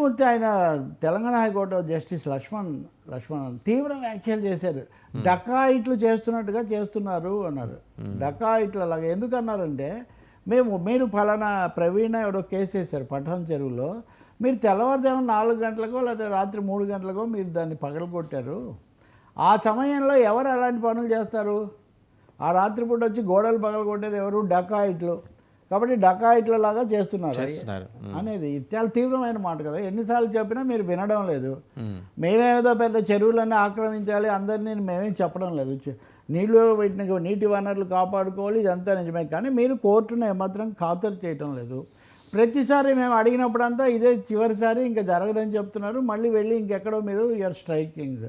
న్యాయమూర్తి ఆయన Telangana high court justice Laxman తీవ్ర వ్యాఖ్యలు చేశారు. డకాయిట్లు చేస్తున్నట్టుగా చేస్తున్నారు అన్నారు. డకాయిట్లలాగా ఎందుకు అన్నారంటే, మీరు ఫలానా ప్రవీణ ఎవరో కేసు వేశారు పఠాన్ చెరువులో, మీరు తెల్లవారుజామున 4 గంటలకో లేదా రాత్రి 3 గంటలకో మీరు దాన్ని పగలగొట్టారు. ఆ సమయంలో ఎవరు అలాంటి పనులు చేస్తారు? ఆ రాత్రిపూట వచ్చి గోడలు పగలగొట్టేది ఎవరు? డకాయిట్లు. కాబట్టి డకాయిట్లలాగా చేస్తున్నారు అనేది చాలా తీవ్రమైన మాట కదా. ఎన్నిసార్లు చెప్పినా మీరు వినడం లేదు. మేమేదో పెద్ద చెరువులన్నీ ఆక్రమించాలి అందరినీ మేమేం చెప్పడం లేదు. నీటి వనరులు కాపాడుకోవాలి, ఇదంతా నిజమే. కానీ మీరు కోర్టును ఏమాత్రం ఖాతరు చేయటం లేదు. ప్రతిసారి మేము అడిగినప్పుడంతా ఇదే చివరిసారి, ఇంకా జరగదని చెప్తున్నారు. మళ్ళీ వెళ్ళి ఇంకెక్కడో మీరు యూఆర్ స్ట్రైకింగ్.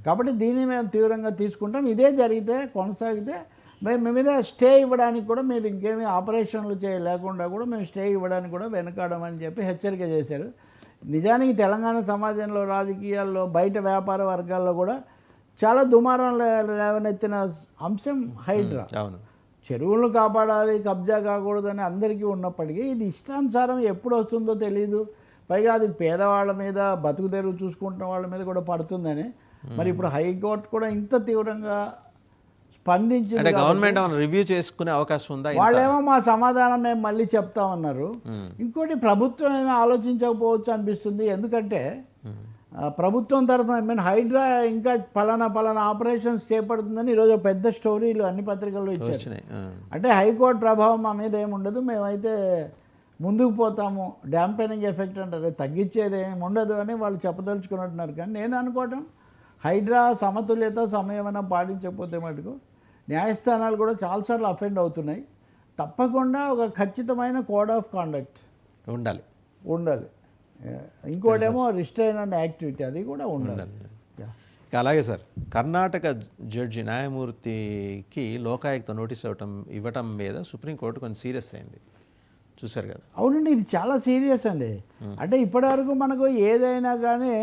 కాబట్టి దీన్ని మేము తీవ్రంగా తీసుకుంటాం. ఇదే జరిగితే కొనసాగితే మేము మీద స్టే ఇవ్వడానికి కూడా, మీరు ఇంకేమీ ఆపరేషన్లు లేకుండా కూడా మేము స్టే ఇవ్వడానికి కూడా వెనకాడమని చెప్పి హెచ్చరిక చేశారు. నిజానికి తెలంగాణ సమాజంలో, రాజకీయాల్లో, బయట వ్యాపార వర్గాల్లో కూడా చాలా దుమారం లేవనెత్తిన అంశం హైడ్రా. చెరువులను కాపాడాలి, కబ్జా కాకూడదని అందరికీ ఉన్నప్పటికీ ఇది ఇష్టానుసారం ఎప్పుడు వస్తుందో తెలియదు. పైగా అది పేదవాళ్ళ మీద, బతుకు తెరువు చూసుకుంటున్న వాళ్ళ మీద కూడా పడుతుందని మరి ఇప్పుడు హైకోర్టు కూడా ఇంత తీవ్రంగా స్పందించి గవర్నమెంట్ రివ్యూ చేసుకునే అవకాశం ఉందా? వాళ్ళేమో మా సమాధానం మేము మళ్ళీ చెప్తామన్నారు. ఇంకోటి ప్రభుత్వం ఏమీ ఆలోచించకపోవచ్చు అనిపిస్తుంది. ఎందుకంటే ప్రభుత్వం తరఫున హైడ్రా ఇంకా పలానా ఆపరేషన్స్ చేపడుతుందని ఈరోజు పెద్ద స్టోరీలు అన్ని పత్రికల్లో ఇచ్చారు. అంటే హైకోర్టు ప్రభావం మా మీద ఏముండదు, మేమైతే ముందుకు పోతాము, డ్యాంపెనింగ్ ఎఫెక్ట్ అంటారు, తగ్గించేది ఏమి ఉండదు అని వాళ్ళు చెప్పదలుచుకున్నట్టున్నారు. కానీ నేను అనుకోవటం హైడ్రా సమతుల్యత, సంయమనం పాటించకపోతే మటుకు న్యాయస్థానాలు కూడా చాలాసార్లు అఫెండ్ అవుతున్నాయి. తప్పకుండా ఒక ఖచ్చితమైన కోడ్ ఆఫ్ కాండక్ట్ ఉండాలి. ఇంకోటేమో రిస్ట్రైన్ అండ్ యాక్టివిటీ, అది కూడా ఉండాలి. అలాగే సార్, కర్ణాటక జడ్జి న్యాయమూర్తికి లోకాయుక్త నోటీస్ ఇవ్వటం మీద సుప్రీంకోర్టు కొంచెం సీరియస్ అయింది, చూశారు కదా? అవునండి, ఇది చాలా సీరియస్ అండి. అంటే ఇప్పటివరకు మనకు ఏదైనా కానీ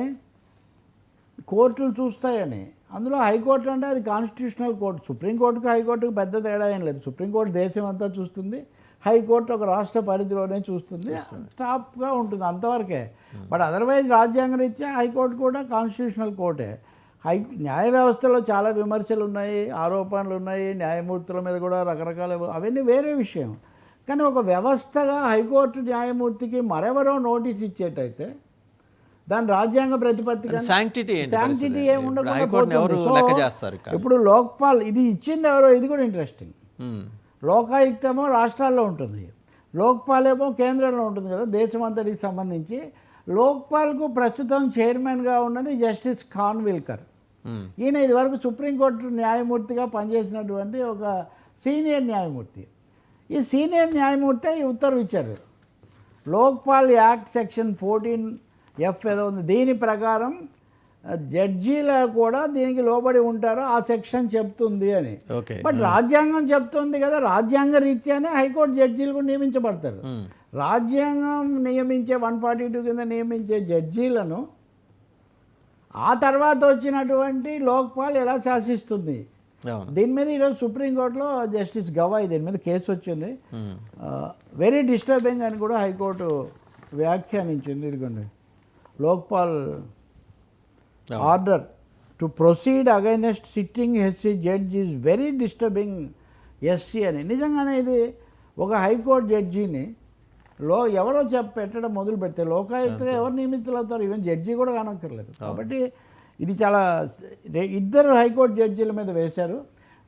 కోర్టులు చూస్తాయని, అందులో హైకోర్టు అంటే అది కాన్స్టిట్యూషనల్ కోర్టు. సుప్రీంకోర్టుకు హైకోర్టుకు పెద్ద తేడా ఏం లేదు. సుప్రీంకోర్టు దేశం అంతా చూస్తుంది, హైకోర్టు ఒక రాష్ట్ర పరిధిలోనే చూస్తుంది, స్టాప్గా ఉంటుంది, అంతవరకే. బట్ అదర్వైజ్ రాజ్యాంగరీత్యా హైకోర్టు కూడా కాన్స్టిట్యూషనల్ కోర్టే. న్యాయ వ్యవస్థలో చాలా విమర్శలు ఉన్నాయి, ఆరోపణలు ఉన్నాయి, న్యాయమూర్తుల మీద కూడా రకరకాల, అవన్నీ వేరే విషయం. కానీ ఒక వ్యవస్థగా హైకోర్టు న్యాయమూర్తికి మరెవరో నోటీస్ ఇచ్చేటైతే దాని రాజ్యాంగ ప్రతిపత్తి శాంక్టిటీ ఏమి ఉండకుండా. ఇప్పుడు లోక్పాల్ ఇది ఇచ్చింది ఎవరో, ఇది కూడా ఇంట్రెస్టింగ్. లోకాయుక్తేమో రాష్ట్రాల్లో ఉంటుంది, లోక్పాల్ ఏమో కేంద్రంలో ఉంటుంది కదా, దేశమంతటికి సంబంధించి. లోక్పాల్కు ప్రస్తుతం చైర్మన్గా ఉన్నది జస్టిస్ ఖాన్విల్కర్. ఈయన ఇదివరకు సుప్రీంకోర్టు న్యాయమూర్తిగా పనిచేసినటువంటి ఒక సీనియర్ న్యాయమూర్తి. ఈ సీనియర్ న్యాయమూర్తి ఈ ఉత్తర్వు ఇచ్చారు. లోక్పాల్ యాక్ట్ సెక్షన్ 14F ఏదో ఉంది, దీని ప్రకారం జడ్జీలు కూడా దీనికి లోబడి ఉంటారో ఆ సెక్షన్ చెప్తుంది అని. బట్ రాజ్యాంగం చెప్తుంది కదా, రాజ్యాంగ రీత్యానే హైకోర్టు జడ్జీలు కూడా నియమించబడతారు. రాజ్యాంగం నియమించే 142 కింద నియమించే జడ్జీలను ఆ తర్వాత వచ్చినటువంటి లోక్పాల్ ఎలా శాసిస్తుంది? దీని మీద ఈరోజు సుప్రీంకోర్టులో జస్టిస్ గవాయ్ దీని మీద కేసు వచ్చింది. వెరీ డిస్టర్బింగ్ అని కూడా హైకోర్టు వ్యాఖ్యానించింది. ఇదిగోండి, Lokpal order to proceed against sitting SC judge is very disturbing SC అని. నిజంగానే ఇది ఒక హైకోర్టు జడ్జిని ఎవరో పెట్టడం మొదలు పెడితే లోకాయుక్తగా ఎవరు నియమితులు అవుతారు? ఈవెన్ జడ్జి కూడా కానక్కర్లేదు. కాబట్టి ఇది చాలా, ఇద్దరు హైకోర్టు జడ్జీల మీద వేశారు.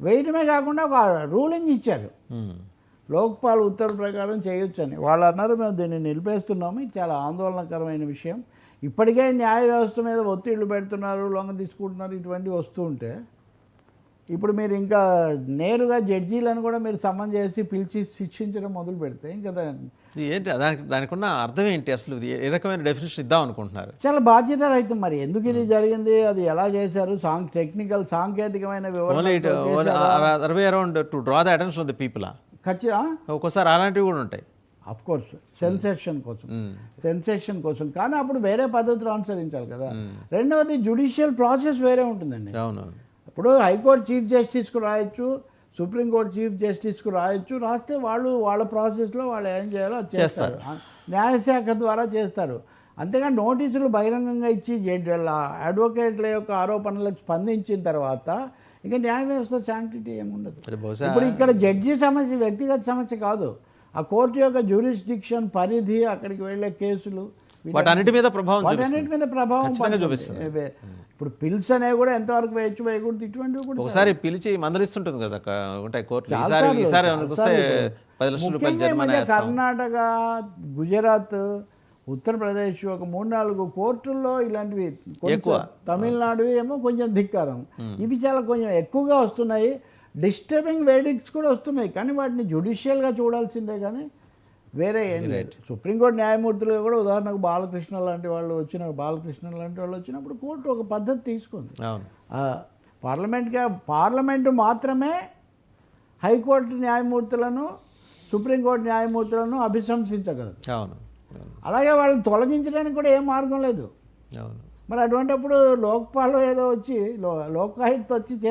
వేయటమే కాకుండా ఒక రూలింగ్ ఇచ్చారు, లోక్పాల్ ఉత్తర్వు ప్రకారం చేయొచ్చని. వాళ్ళు అన్నారు మేము దీన్ని నిలిపేస్తున్నాము, ఇది చాలా ఆందోళనకరమైన విషయం. ఇప్పటికే న్యాయ వ్యవస్థ మీద ఒత్తిళ్లు పెడుతున్నారు, లొంగ తీసుకుంటున్నారు, ఇటువంటివి వస్తూ ఉంటే ఇప్పుడు మీరు ఇంకా నేరుగా జడ్జీలను కూడా మీరు సమన్ చేసి పిలిచి శిక్షించడం మొదలు పెడితే ఇంకా ఏంటి దానికి ఉన్న అర్థం ఏంటి? అసలు ఏ రకమైన డెఫినేషన్ ఇద్దాం అనుకుంటున్నారు? చాలా బాధ్యత రహితం. మరి ఎందుకు ఇది జరిగింది, అది ఎలా చేశారు, టెక్నికల్ సాంకేతికమైన వివరణ ఒక్కోసారి అలాంటివి కూడా ఉంటాయి. అఫ్ కోర్స్ సెన్సేషన్ కోసం కానీ అప్పుడు వేరే పద్ధతులు అనుసరించాలి కదా. రెండవది జ్యుడిషియల్ ప్రాసెస్ వేరే ఉంటుందండి. ఇప్పుడు హైకోర్టు చీఫ్ జస్టిస్కు రాయొచ్చు, సుప్రీంకోర్టు చీఫ్ జస్టిస్కు రాయొచ్చు, రాస్తే వాళ్ళు వాళ్ళ ప్రాసెస్లో వాళ్ళు ఏం చేయాలో చేస్తారు, న్యాయశాఖ ద్వారా చేస్తారు. అంతేగాని నోటీసులు బహిరంగంగా ఇచ్చి అడ్వకేట్ల యొక్క ఆరోపణలకు స్పందించిన తర్వాత ఇంకా న్యాయ వ్యవస్థ శాంక్టిటీ ఏముండదు. అది బహుశా ఇప్పుడు ఇక్కడ జడ్జి సమస్య వ్యక్తిగత సమస్య కాదు, ఆ కోర్టు యొక్క జ్యూరిస్డిక్షన్ పరిధి, అక్కడికి వెళ్ళే కేసులు, వాటన్నిటి మీద ప్రభావం వాటన్నిటి మీద ప్రభావం ఖచ్చితంగా పడుతుంది. చూపిస్తుంది. ఇప్పుడు పిల్స్ అనేవి కూడా ఎంతవరకు వేయచ్చు వేయకూడదు ఇటువంటివి కూడా ఒకసారి పిలిచి మందలిస్తుంటుంది కదా ఉంటాయి కోర్టులు. చాలాసార్లు, ఈసారి అనుకొస్తే చాలాసార్లు. 10 లక్షల రూపాయలు ముఖ్యంగా ఈ జరిమానా మధ్య వేస్తాం. కర్ణాటక, గుజరాత్, ఉత్తరప్రదేశ్ ఒక 3-4 కోర్టుల్లో ఇలాంటివి కొంచెం, ఎక్కువ. తమిళనాడు ఏమో కొంచెం ధిక్కారం, ఇవి చాలా కొంచెం ఎక్కువగా వస్తున్నాయి. డిస్టర్బింగ్ వేడిక్ట్స్ కూడా వస్తున్నాయి, కానీ వాటిని జ్యుడిషియల్గా చూడాల్సిందే కానీ వేరే ఏం లేదు. సుప్రీంకోర్టు న్యాయమూర్తులు కూడా ఉదాహరణకు బాలకృష్ణ లాంటి వాళ్ళు వచ్చినప్పుడు కోర్టు ఒక పద్ధతి తీసుకుంది. అవును. పార్లమెంటు మాత్రమే హైకోర్టు న్యాయమూర్తులను, సుప్రీంకోర్టు న్యాయమూర్తులను అభిశంసించగలదు. అవును. అలాగే వాళ్ళని తొలగించడానికి కూడా ఏం మార్గం లేదు. అవును. మరి అటువంటిప్పుడు లోక్పాల్ ఏదో వచ్చి లోకాయుక్త వచ్చి చేస్తే